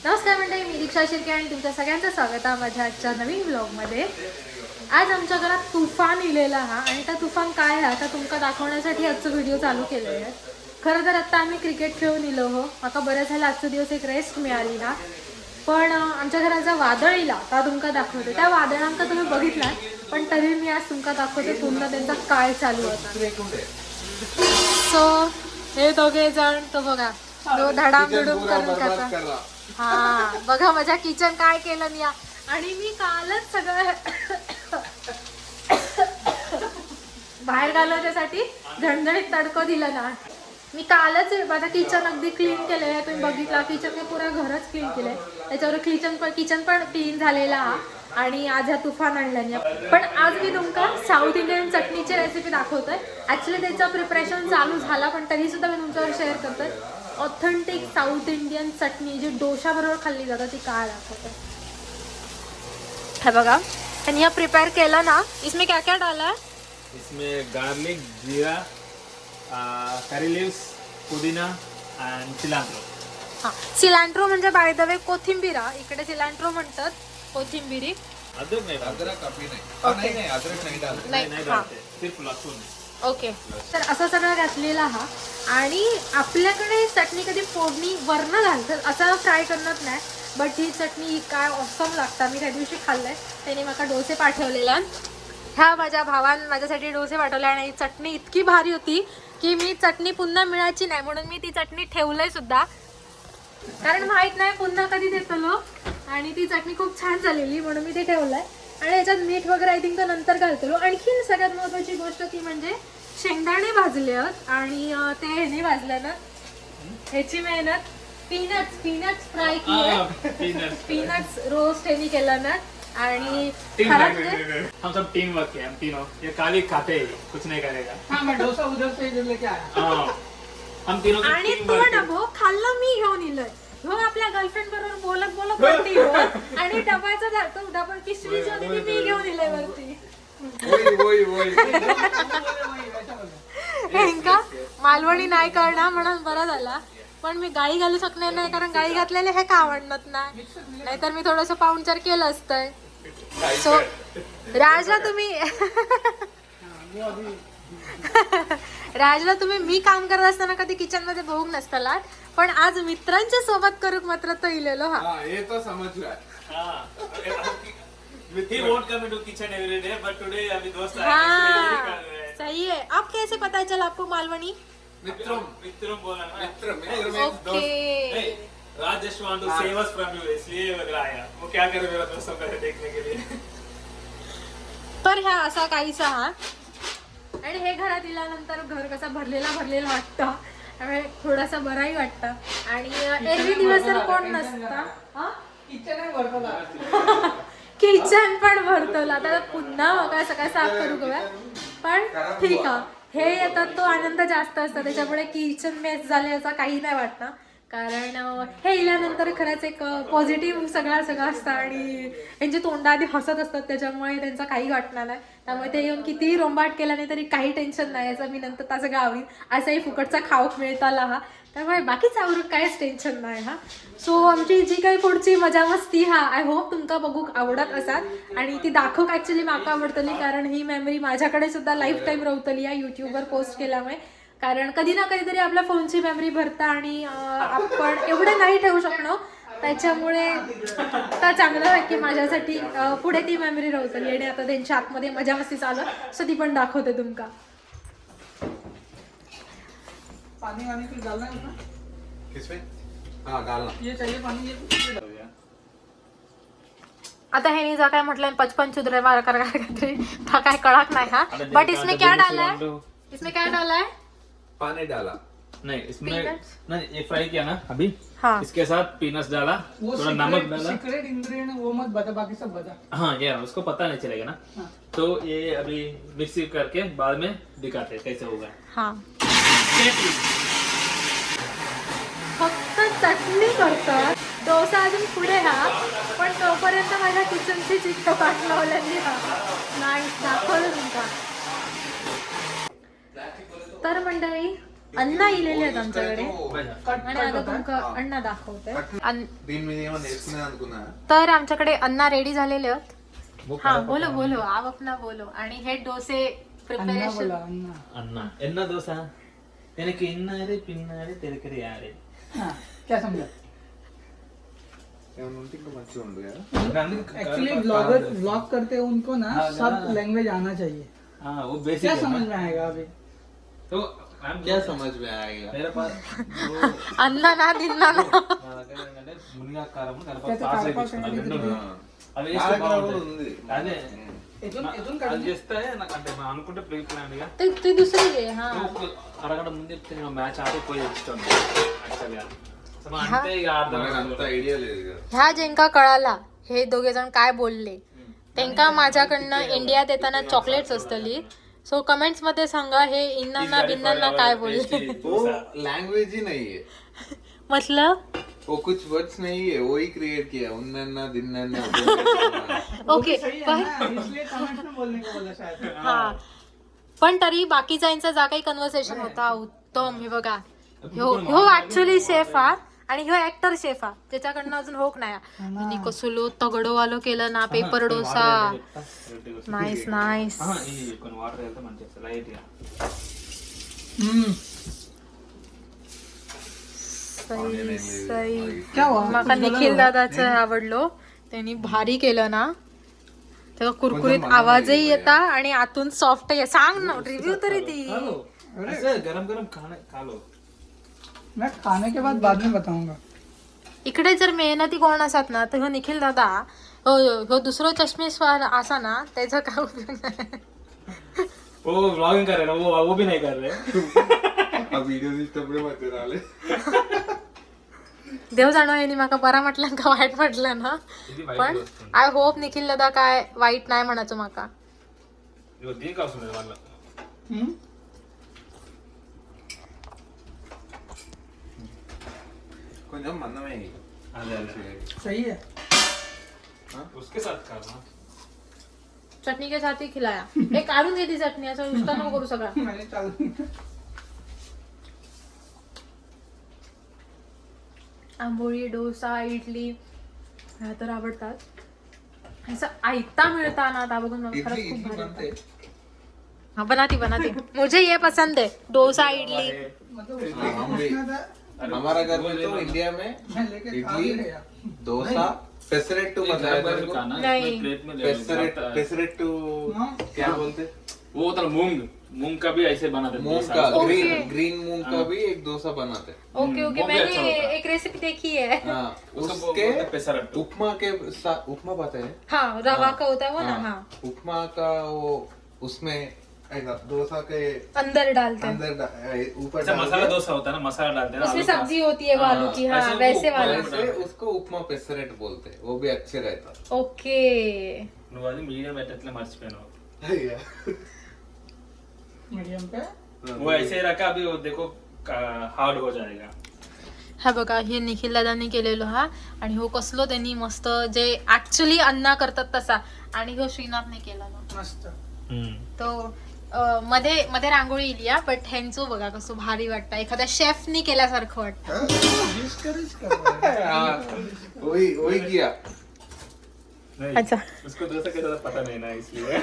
नमस्कार मंडळी, मी दीक्षा शिर्के आणि तुमच्या सगळ्यांचं स्वागत आहे माझ्या आजच्या नवीन व्लॉगमध्ये. आज आमच्या घरात तुफान इलेला हा आणि त्या तुफान काय आहे आता तुमका दाखवण्यासाठी आजचं व्हिडिओ चालू केलं आहे. खरं तर आत्ता आम्ही क्रिकेट खेळून इलो हो, आता बरं झालं आजचा दिवस एक रेस्ट मिळाली हा. पण आमच्या घराचा वादळ इला ता तुमका दाखवते. त्या वादळांका तुम्ही बघितला, पण तरी मी आज तुमका दाखवते पूर्ण त्यांचा काय चालू होता. सो हे दोघे जण तो बघा धडामधूम करून खाता. हा बघा माझ्या किचन काय केलं मी. आणि मी कालच सगळं बाहेर घालवण्यासाठी झणझणीत तडको दिला ना. मी कालच माझं किचन अगदी क्लीन केलंय. तुम्ही बघितला किचन मी पुरा घरच क्लीन केलंय. त्याच्यावर किचन पण क्लीन झालेला हा. आणि आज ह्या तुफान आणल्याने पण आज मी तुमका साऊथ इंडियन चटणीची रेसिपी दाखवतोय. ऍक्च्युली त्याचं प्रिपरेशन चालू झाला पण तरी सुद्धा मी तुमच्यावर शेअर करतोय. ऑथेंटिक साउथ इंडियन चटणी जी डोशा बरोबर खाल्ली जातात ती काय दाखवते. हे बघा आणि या प्रिपेअर केला ना. इसमें क्या क्या डाला है? इसमें गार्लिक, जीरा, करी लीव्स, पुदीना एंड सिलांट्रो. हां, सिलांट्रो म्हणजे बाय द वे कोथिंबीर. इकडे सिलांट्रो म्हणतात कोथिंबीरी. अदरक नहीं, अदरक काफी नहीं. नहीं अदरक नहीं डालते. नहीं डालते, सिर्फ लहसुन. ओके, तर असं सगळं घातलेला हा. आणि आपल्याकडे चटणी कधी फोडणी वरनं घालतात, असं फ्राय करणार नाही. बट ही चटणी काय ऑसम लागतात. मी त्या दिवशी खाल्लंय, त्याने मला डोसे पाठवलेला. ह्या माझ्या भावान माझ्यासाठी डोसे पाठवले आणि चटणी इतकी भारी होती की मी चटणी पुन्हा मिळायची नाही म्हणून मी ती चटणी ठेवलंय सुद्धा, कारण माहित नाही पुन्हा कधी देतो. आणि ती चटणी खूप छान झालेली म्हणून मी ते ठेवलंय. आणि याच्यात मीठ वगैरे आय थिंक तर नंतर घालतो. आणखीन सगळ्यात महत्त्वाची गोष्ट ती म्हणजे शेंगदाणे भाजले आणि ते ह्याने भाजलं ना. ह्याची मेहनत पीनट्स फ्राय केले. पीनट्स रोस्ट ह्यानी केला ना. आणि हम सब टीम वर्क है, हम तीनों ये काली खाते हैं, कुछ नहीं करेगा. हाँ मैं डोसा उधर से लेके आया. हम तीनों की आणि टीम तो वर्क ना है. भाऊ खाल्ला मी घेऊन इलोय. हो आपल्या गर्लफ्रेंड बरोबर बोलत वरती हो. आणि डबाचा डबा किशरी जो मी घेऊन इलोय वरती. हेंका मालवणी नाही करणार म्हणून बरं झाला. पण मी गाई घालू शकणार नाही कारण गाई घातलेले हे का आवडत नाही. नाहीतर मी थोडस पाहुणचार केलं असतंय. सो राजला तुम्ही मी काम करत असताना कधी किचन मध्ये बघूक नसताला. पण आज मित्रांच्या सोबत करूक मात्र तो इलेलो. हा ये तो समझला. He won't come into kitchen every day, but today अभी दोस्त आए हाँ, हैं, इसलिए यही कर रहे हैं. सही है. अब कैसे पता चला आपको मालवणी? मित्रम बोला ना. Mitram okay. Raj just want to save us from you, इसलिए वगैरह आया. वो क्या करे मेरा दोस्तों को देखने के लिए. तर ह्या असा काहीसा हा. आणि हे घरात इल्यानंतर घर कसा भरलेला वाटतं. त्यामुळे थोडासा बराही वाटतं. आणि एरवी दिवस तर कोण नसता. किचन आहे भरतो. किचन पण भरतोला. आता पुन्हा बघा सगळं साफ करू गव्या. पण ठीक आहे, हे येतात तो आनंद जास्त असतो. त्याच्यामुळे किचन मेस झाले याचा काही नाही वाटणार. कारण हे इल्यानंतर खरंच एक पॉझिटिव्ह सगळं असतं. आणि यांची तोंड आधी हसत असतात त्याच्यामुळे त्यांचा काही वाटणार नाही. त्यामुळे ते येऊन कितीही रोंबाट केला नाही तरी काही टेन्शन नाही. याचं मी नंतर तासं गावी असाही फुकटचा खाऊक मिळताला हा. त्यामुळे बाकीच आवडून काहीच टेन्शन नाही हा. सो आमची जी काही पुढची मजा मस्ती हा आय होप तुमका बघूक आवडत असाल. आणि ती दाखवूक ॲक्च्युली माका आवडतली कारण ही मेमरी माझ्याकडे सुद्धा लाईफ टाईम रवतली या यूट्यूबवर पोस्ट केल्यामुळे. कारण कधी ना कधीतरी आपल्या फोनची मेमरी भरता आणि आपण एवढं नाही ठेवू शकलो. त्याच्यामुळे आता चांगलं आहे की माझ्यासाठी पुढे ती मेमरी रवतली. आणि आता त्यांच्या आतमध्ये मजा मस्ती चालू सो ती पण दाखवते तुमका. पानी वानी कुछ डालना है उसमें? किसमें? हाँ डालना. ये चाहिए पानी ये. आता हे जा काय म्हटलं 55 चुद्रे मारा कर काहीतरी था काय कळत नाही हा. बट इसमें क्या डाला है? इसमें क्या डाला है? पानी डाला. नहीं इसमें Peanuts? नहीं, ये फ्राई किया ना अभी. हाँ. इसके साथ पीनट्स डाला, वो थोड़ा नमक डाला. सीक्रेट इंग्रेडिएंट वो मत बता, बाकी सब बता. हाँ ये उसको पता नहीं चलेगा ना. हाँ. तो ये अभी मिक्सी करके बाद में दिखाते हैं कैसे होगा. हा. फक्त चटणी करतात. डोसा अजून पुढे हा. पण तोपर्यंत माझ्या किचनची चित्त पाठ लावलेली हा. नाही दाखवलं तुमका. तर मंडळी अण्णा इलेले आहेत आमच्याकडे कट आणि आता तुमका अण्णा दाखवते 3 मिनिमम నేర్చుకున్నా అనుకున్నా तर आमच्याकडे अण्णा रेडी झालेले आहेत हा बोलो बोलो आप अपना बोलो आणि हे डोसे अन्ना प्रिपरेशन बोला अन्ना अन्ना एन्ना दोसा எனக்கு இன்னாரு பின்னாரு தெரிக்கிற யாரு हाँ क्या समझा ఏమన్నా ఉంటే ఇంకా మంచిగా ఉండు కదా एक्चुअली ब्लॉग करते हैं उनको ना सब लैंग्वेज आना चाहिए हाँ वो बेसिक क्या है समझ में आएगा अभी तो मैम क्या समझ में आएगा मेरे पास अण्णा ना दिन्ना ना నా దగ్గర ఏంటంటే మునిగాకారం కలప పాస్ అయిపోయింది రెండు అవి నా వేస్తే దగ్గర కూడా బాగుంటుంది ఉంది అదే इथून అది చేస్తే నాకు అంటే మనం అనుకుంటే ప్రీ ప్లాన్ గా ते दुसरी घे हा అరగంట ముందు చెప్తే నేను మ్యాచ్ ఆడి పోయి ఇస్తాను యాక్చువల్గా సో అంటే ఇక అర్థం మనకు అంత ఐడియా లేదు కదా ह्या जेंका कळाला हे दोघे जण काय बोलले त्यांका माझ्याकडनं इंडियात येताना चॉकलेट्स असतली सो कमेंट्स मध्ये सांगा हे इन्नांना बिन्नांना काय बोलले वो लैंग्वेज ही नहीं है मतलब वो कुछ वर्ड्स नहीं है वो ही क्रिएट किया उन्नन्ना दिन्नन्ना ओके सही है ना इसलिए कमेंट्स में बोलने को बोला शायद हा पण तरी बाकीच्यांचा जा काही कन्व्हर्सेशन होता उत्तम हे बघा ह्यो ऍक्च्युली शेफ हा आणि ह्यो ऍक्टर शेफ हा त्याच्याकडनं अजून होक नाही मी कसलो तगडो वालो केलं ना पेपर डोसा नाईस नाईस ఈ కొన్ని వాటర్ వెళ్తే మంచిగా లైట్ గా सही सही क्या हुआ माका निखिल दादाचं आवडलो त्यांनी भारी केलं ना त्याचा कुरकुरीत आवाजही येता आणि आतून सॉफ्ट आहे सांग ना रिव्ह्यू तरी ती असं गरम गरम खाणं खालो मैं खाने के बाद में बताऊंगा इकडे जर मेहनती कोण असतात ना तर ह्यो निखिल दादा ह्यो दुसरो चष्मेश्वर असा ना त्याचा काय उपयोग नाही वो व्लॉगिंग कर रहे ना वो भी नहीं कर रहे ఆ వీడియో తీసేటప్పుడే మధ్య రాలే देव जाणो यांनी माका बरा म्हटलं का वाईट म्हटलं ना पण आय होप निखिल दादा काय वाईट नाही म्हणायचो माका ఇగో దీనికి అవసరం లేదు వాళ్ళ కొంచెం మందమే అదే అదే सही है उसके साथ खाना चटणी के साथ ही खिलाया एक काढून दे ती चटणी असं नुसता नको करू सगळा मैंने चालू आंबोळी डोसा इडली ह्या तर आवडतात असं ऐकता मिळता ना आता बघून मला खरंच खूप भारी बनते वाटतं. हाँ बनाती मुझे ये पसंद है डोसा इडली मतलब हम भी हमारा घर में तो इंडिया में मैं लेके खा भी इडली गया डोसा पेसरेट्टू बताया तेरे को नहीं प्लेट में ले पेसरेट्टू हाँ। क्या बोलते वो होता है मूंग का भी ऐसे बनाते हैं मूंग डोसा। का ओके। ग्रीन मूंग का भी एक डोसा बनाते हैं ओके ओके वो भी अच्छा मैंने होता है। एक रेसिपी देखी है हाँ उसको उसके बोलते हैं पेसरट्टू। उपमा के साथ उपमा पता है हाँ रवा का होता है वो ना हाँ उपमा का वो उसमें ऐसा डोसा के अंदर डालते हैं अंदर ऊपर ऐसा डाल मसाला के, डोसा होता है ना मसाला डालते हैं ना उसमें आलू का। सब्जी होती है वो आलू की हाँ ऐसे वो वैसे वाला वैसे उसको उपमा पेसरेट बोलते हैं वो भी अच्छे रहता ओके నువ్వు అది మీడియం పెట్టట్లే మర్చిపోయినావు है मीडियम पे वो ऐसे ही रखा अभी वो देखो हार्ड हो जाएगा हा बघा हे निखिल दादांनी केलेलो हा आणि हो कसलो त्यांनी मस्त जे ऍक्च्युली अन्ना करतात तसा आणि हो श्रीनाथने केला ना मस्त तो मध्ये मध्ये रांगोळी इली बट ह्यांचं बघा कसं भारी वाटतं एखाद्या शेफनी केल्यासारखं वाटतं डिस्करेज कर रहा है हाँ, वही वही किया नहीं अच्छा उसको डोसा कैसा पता नहीं ना इसलिए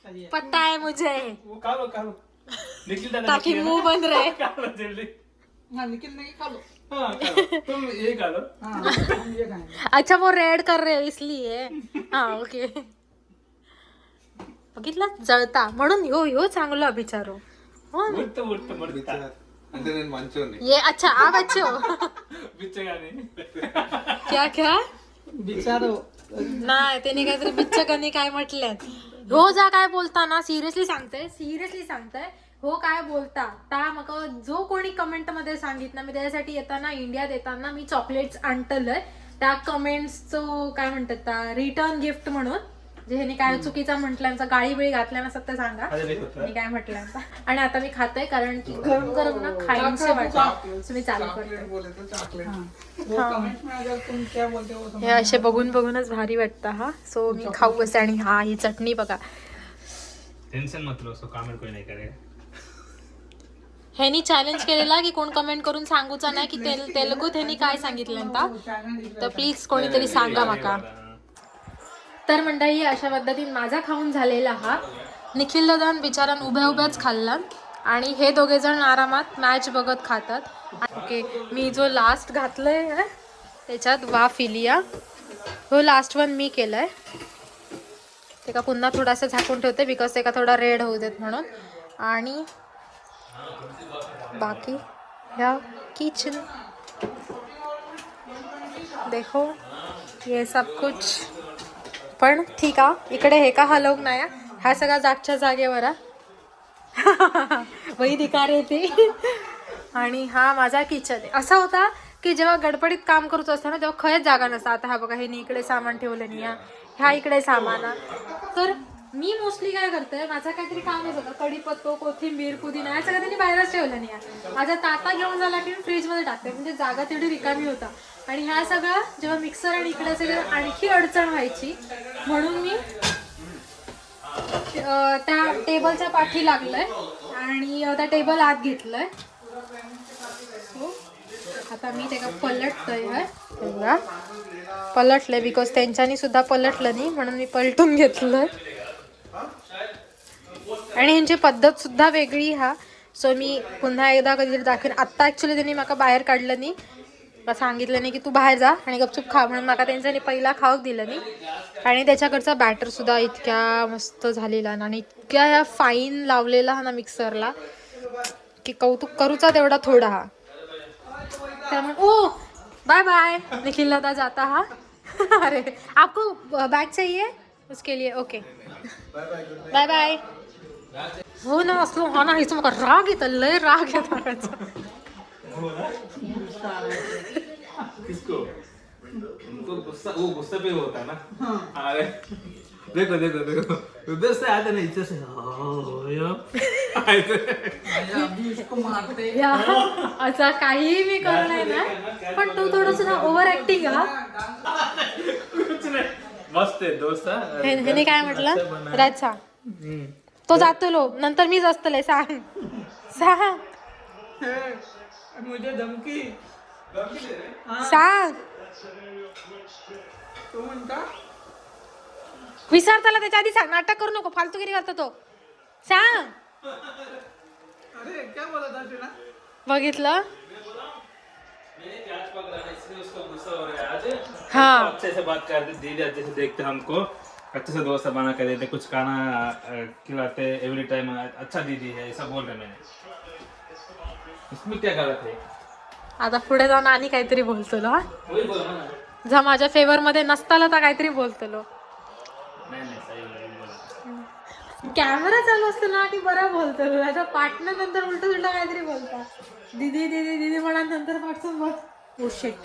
सही है पता है मुझे वो खा लो निखिल दादा ताकि मुंह बंद रहे खा लो जल्दी हाँ निखिल नहीं खा लो हाँ खा लो तुम ये खा लो हाँ हम ये खाएंगे अच्छा वो रेड कर रहे हैं इसलिए हा ओके बघितलं जळता म्हणून ह्यो चांगला बिचारो हो ना? मुर्त అంటే నేను మంచోని ये अच्छा आप अच्छे हो बिच्चगाने क्या क्या बिचारो नाही त्याने काहीतरी बिच्चकांनी काय म्हटल्यात हो जा काय बोलता ना सिरियसली सांगताय हो काय बोलता ता मग जो कोणी कमेंट मध्ये सांगितलं मी त्याच्यासाठी येताना इंडियात येताना मी चॉकलेट्स आणतलंय त्या कमेंट्सचं काय म्हणतात रिटर्न गिफ्ट म्हणून जे ह्याने काय चुकीचा म्हटल्यांचा गाळी बिळी घातल्या ना सत्य सांगा मी काय म्हटलं आणि आता मी खाते कारण की गरम गरम ना खायचं वाटतं मी चालू करते बोले तो चॉकलेट वो कमेंट में अगर तुम क्या बोलते हो हे असे बघून बघूनच भारी वाटतं हा सो मी खाऊ बसते आणि हा ही चटणी बघा टेंशन मत लो उसको कमेंट कोई नहीं करेगा ह्यानी चॅलेंज केलेला की कोण कमेंट करून सांगूचा नाही की तेलगूत ह्यानी काय सांगितलं तर प्लीज कोणीतरी सांगा माका. तर मंडळी अशा पद्धतीने माझा खाऊन झालेला हा. निखिल दादान बिचारान उभ्या उभ्याच खाल्ला आणि हे दोघे जण आरामात मॅच बघत खातात. ओके, मी जो लास्ट घातलंय त्याच्यात वाफिलिया हो लास्ट वन मी केलंय. ते का पुन्हा थोडासा झाकून ठेवते बिकॉज ते का थोडा रेड होऊ देत म्हणून. आणि बाकी या किचन देखो ये सब कुछ. पण ठीक आहे, इकडे हे का हलवून नाही हा सगळा जागच्या जागेवर वही दिकार येते. आणि हा माझा किचन आहे. असा होता की जेव्हा गडबडीत काम करूच असतं ना तेव्हा खयच जागा नसतं. आता हा बघा हे इकडे सामान ठेवलं नाही ह्या इकडे सामान. तर मी मोस्टली काय करते, माझं काहीतरी कामच होतं, कढीपत्तो कोथिंबीर पुदिना या सगळं त्यांनी बाहेरच ठेवलं नाही. माझा ताटा घेऊन झाला की मी फ्रीजमध्ये टाकते म्हणजे जागा तेवढी रिकामी होता. आणि ह्या सगळं जेव्हा मिक्सर आणि इकडे सगळं आणखी अडचण व्हायची म्हणून मी त्या टेबलच्या पाठी लागलंय आणि त्या टेबल आत घेतलंय. आता मी त्याला पलटतोय पलटलंय बिकॉज त्यांच्यानी सुद्धा पलटलं नाही म्हणून मी पलटून घेतलंय. आणि ह्यांची पद्धत सुद्धा वेगळी सो मी पुन्हा एकदा कधीतरी दाखवेन. आत्ता ॲक्च्युली त्यांनी मला बाहेर काढलं नाही, सांगितलं नाही की तू बाहेर जा आणि गपचूप खा म्हणून मला त्यांच्यानी पहिला खाऊक दिलं नाही. आणि त्याच्याकडचा बॅटर सुद्धा इतक्या मस्त झालेला ना आणि इतक्या फाईन लावलेला ना मिक्सरला की कौतुक करूचा तेवढा थोडा त्यामुळे ओ बाय बाय निखिल दादा जाता अरे आपको बैग चाहिए उसके लिए ओके बाय बाय. हो ना असलो हा ना हिचं मग राग येतं लय राग येतो. किसको उनको गुस्सा वो गुस्सा पे होता है ना. अरे देखो देखो देखो उधर से आते ना इधर से असं काहीही मी करणार ना पण तू थोडस ना ओव्हर ऍक्टिंग कुछ नहीं मस्त आहे दोस्त. ह्याने काय म्हटलं राज तो जातो लो नंतर मीच असतले सांग सांग मुझे धमकी सांग तो म्हणता विसर त्याला त्याच्या आधी सांग. नाटक करू नको, फालतूगिरी करतो तो. सांग. अरे क्या बोला था तुला बघितलं हाँ अच्छे से बात करते दीदी अच्छे से देखते हमको अच्छे से दोस्त बना कर देते कुछ खाना खिलाते एवरी टाइम अच्छा दीदी है ऐसा बोल रहे मैंने. इसमें क्या गलत है. आता पुढे जाऊन आणि काहीतरी बोलतो लो. वही बोला ना. जर माझ्या फेवर मध्ये नसताला तर काहीतरी बोलतो लो. नहीं नहीं सही बोला. कॅमेरा चालू असतो ना की बरं बोलतो लो. त्याचा पार्टनर नंतर उलट उलट काहीतरी बोलता. दीदी दीदी दीदी म्हणा नंतर पाठवून बोल. Oh shit.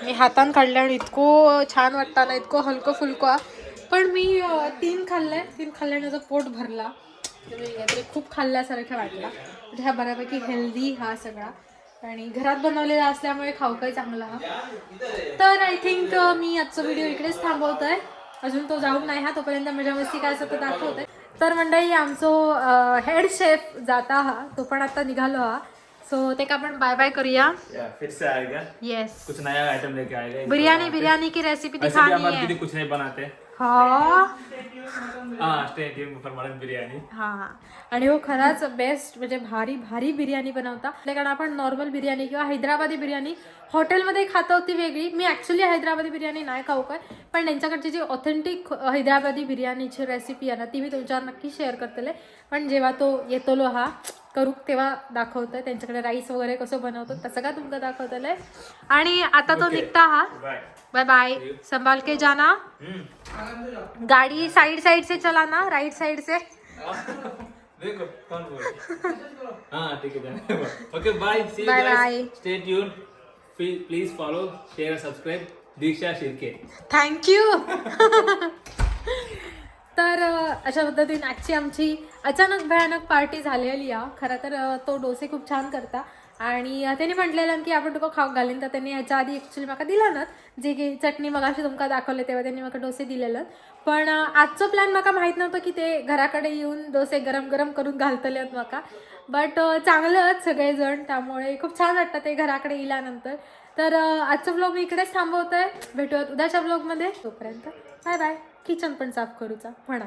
मी हातान काढल्यावर इतकं छान वाटतं ना इतकं हलकं फुलकं. पण मी 3 खाल्ल्याने माझं पोट भरला. काहीतरी खूप खाल्ल्यासारखं वाटला. म्हणजे हा बऱ्यापैकी हेल्दी हा सगळा आणि घरात बनवलेला असल्यामुळे खाऊ काही चांगला तर आय थिंक मी आजचा व्हिडिओ इकडेच थांबवतोय. अजून तो जाऊन नाही तोपर्यंत मजा मस्ती काय असं तर दाखवतोय. तर मंडळी आमचं हेड शेफ जाता तो पण आता निघालो सो ते का आपण बाय बाय करूया. फिर से आएगा. येस कुछ नया आइटम लेके आएगा. बिरयानी की रेसिपी दिखानी है. दीदी कुछ नहीं बनाते. हाँ stay tune for mutton biryani. हां आणि हो खराच बेस्ट म्हणजे भारी भारी बिर्याणी बनवता. कारण आपण नॉर्मल बिर्याणी किंवा हैदराबादी बिर्याणी हॉटेलमध्ये खातो ती वेगळी. मी ॲक्च्युली हैदराबादी बिर्याणी नाही खाऊ काय पण त्यांच्याकडची जी ऑथेंटिक हैदराबादी बिर्याणीची रेसिपी आहे ना ती मी तुमच्यावर नक्की शेअर करतले. पण जेव्हा तो येतो लो करू तेव्हा दाखवतोय त्यांच्याकडे राईस वगैरे कसं बनवतो तसं का तुमचं दाखवतलंय. आणि आता तो निघता बाय बाय. संभाल के जाना. गाड़ी साइड से चलाना राइट साइड से. देखो कौन बोल. हाँ ठीक है okay bye. Bye bye. Stay tune. Please follow share subscribe Diksha Shirke. Thank you. तर अशा पद्धतीने आजची आमची अचानक भयानक पार्टी झालेली आहे. खरं तर तो डोसे खूप छान करता आणि त्यांनी म्हटलेलं की आपण तुका खाऊ घालीन, तर त्यांनी ह्याच्या आधी ॲक्च्युली मला दिलं ना जे की चटणी मगाशी तुमका दाखवले तेव्हा त्यांनी मला डोसे दिलेलं. पण आजचं प्लॅन मला माहीत नव्हतं की ते घराकडे येऊन डोसे गरम गरम करून घालतले मला. बट चांगलंच सगळेजण, त्यामुळे खूप छान वाटतं ते घराकडे येल्यानंतर. तर आजचं व्लॉग मी इकडेच थांबवतोय. भेटूयात उद्याच्या व्लॉगमध्ये. तोपर्यंत बाय बाय. किचन पण साफ करूचा म्हणा.